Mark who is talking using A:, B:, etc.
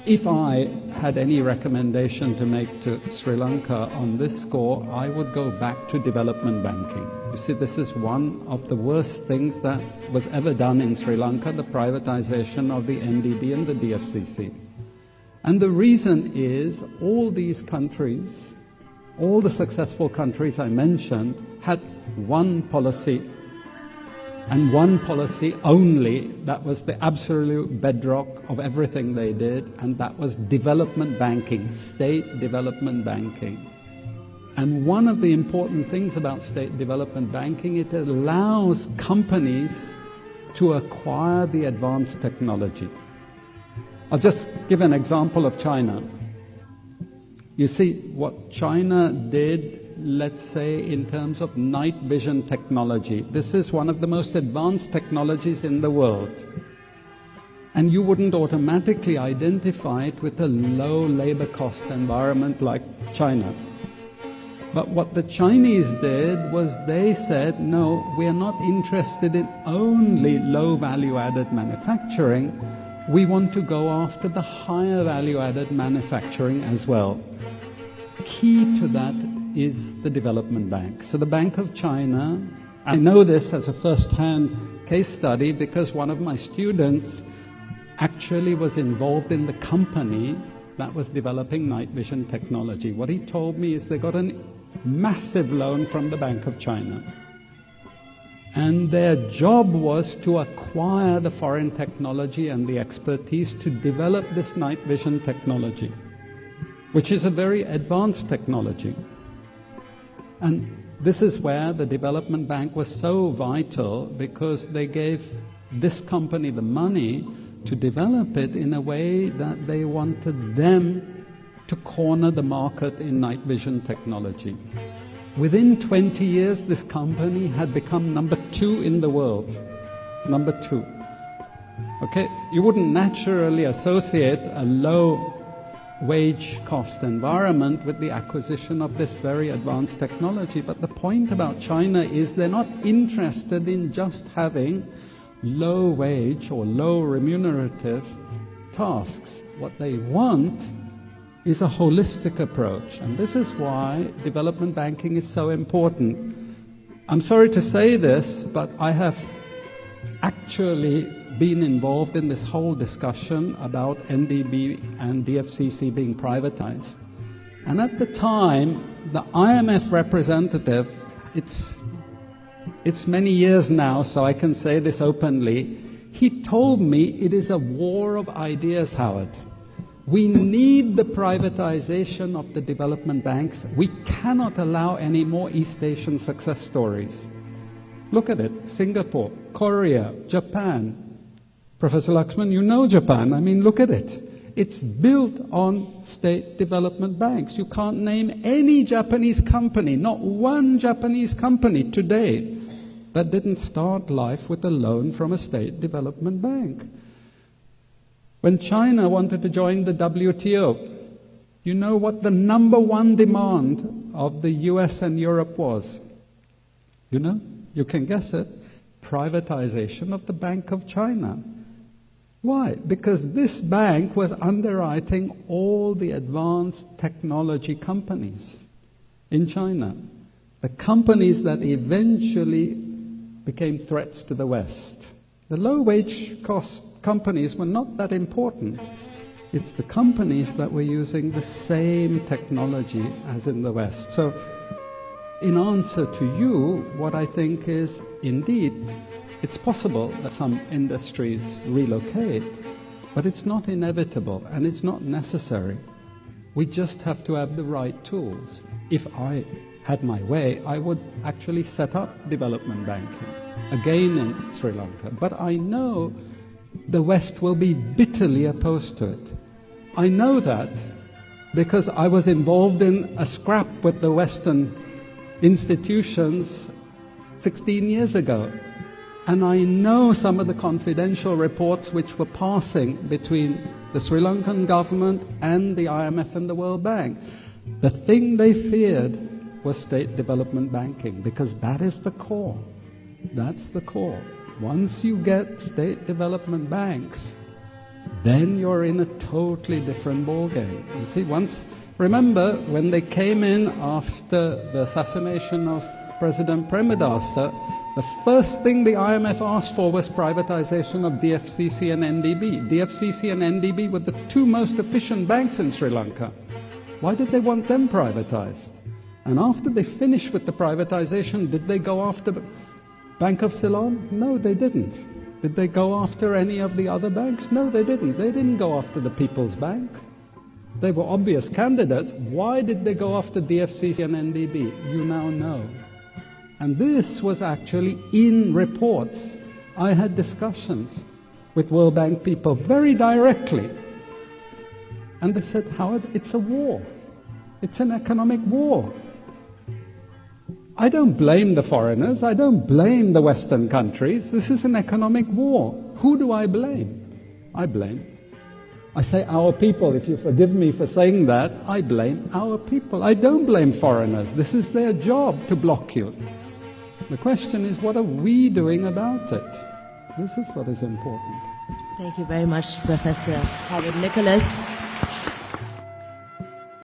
A: If I had any recommendation to make to Sri Lanka on this score, I would go back to development banking. You see, this is one of the worst things that was ever done in Sri Lanka, the privatization of the NDB and the DFCC. And the reason is all these countries, all the successful countries I mentioned, had one policy and one policy only that was the absolute bedrock of everything they did, and that was development banking, state development banking. And one of the important things about state development banking, it allows companies to acquire the advanced technology. I'll just give an example of China. You see, what China did, let's say, in terms of night vision technology, this is one of the most advanced technologies in the world. And you wouldn't automatically identify it with a low labor cost environment like China. But what the Chinese did was they said, no, we are not interested in only low value-added manufacturing. We want to go after the higher value-added manufacturing as well. Key to that is the development bank. So the Bank of China, I know this as a first-hand case study because one of my students actually was involved in the company that was developing night vision technology. What he told me is they got a massive loan from the Bank of China. And their job was to acquire the foreign technology and the expertise to develop this night vision technology, which is a very advanced technology. And this is where the development bank was so vital, because they gave this company the money to develop it in a way that they wanted them to corner the market in night vision technology. Within 20 years, this company had become number 2 in the world. Number 2. Okay, you wouldn't naturally associate a low wage cost environment with the acquisition of this very advanced technology. But the point about China is they're not interested in just having low wage or low remunerative tasks. What they want is a holistic approach. And this is why development banking is so important. I'm sorry to say this, but I have actually been involved in this whole discussion about NDB and DFCC being privatized. And at the time, the IMF representative, it's many years now, so I can say this openly, he told me it is a war of ideas, Howard. We need the privatization of the development banks. We cannot allow any more East Asian success stories. Look at it, Singapore, Korea, Japan. Professor Laxman, you know Japan. I mean, look at it. It's built on state development banks. You can't name any Japanese company, not one Japanese company today, that didn't start life with a loan from a state development bank. When China wanted to join the WTO, you know what the #1 demand of the US and Europe was? You know? You can guess it. Privatization of the Bank of China. Why? Because this bank was underwriting all the advanced technology companies in China. The companies that eventually became threats to the West. The low-wage cost companies were not that important. It's the companies that were using the same technology as in the West. So, in answer to you, what I think is, indeed, it's possible that some industries relocate, but it's not inevitable and it's not necessary. We just have to have the right tools. If I had my way, I would actually set up development banking, again in Sri Lanka. But I know the West will be bitterly opposed to it. I know that because I was involved in a scrap with the Western institutions 16 years ago. And I know some of the confidential reports which were passing between the Sri Lankan government and the IMF and the World Bank. The thing they feared was state development banking, because that is the core. That's the core. Once you get state development banks, then you're in a totally different ballgame. You see, remember when they came in after the assassination of President Premadasa, the first thing the IMF asked for was privatization of DFCC and NDB. DFCC and NDB were the two most efficient banks in Sri Lanka. Why did they want them privatized? And after they finished with the privatization, did they go after Bank of Ceylon? No, they didn't. Did they go after any of the other banks? No, they didn't. They didn't go after the People's Bank. They were obvious candidates. Why did they go after DFCC and NDB? You now know. And this was actually in reports. I had discussions with World Bank people very directly. And they said, Howard, it's a war. It's an economic war. I don't blame the foreigners. I don't blame the Western countries. This is an economic war. Who do I blame? I say our people. If you forgive me for saying that, I blame our people. I don't blame foreigners. This is their job to block you. The question is, what are we doing about it? This is what is important.
B: Thank you very much, Professor Howard Nicholas.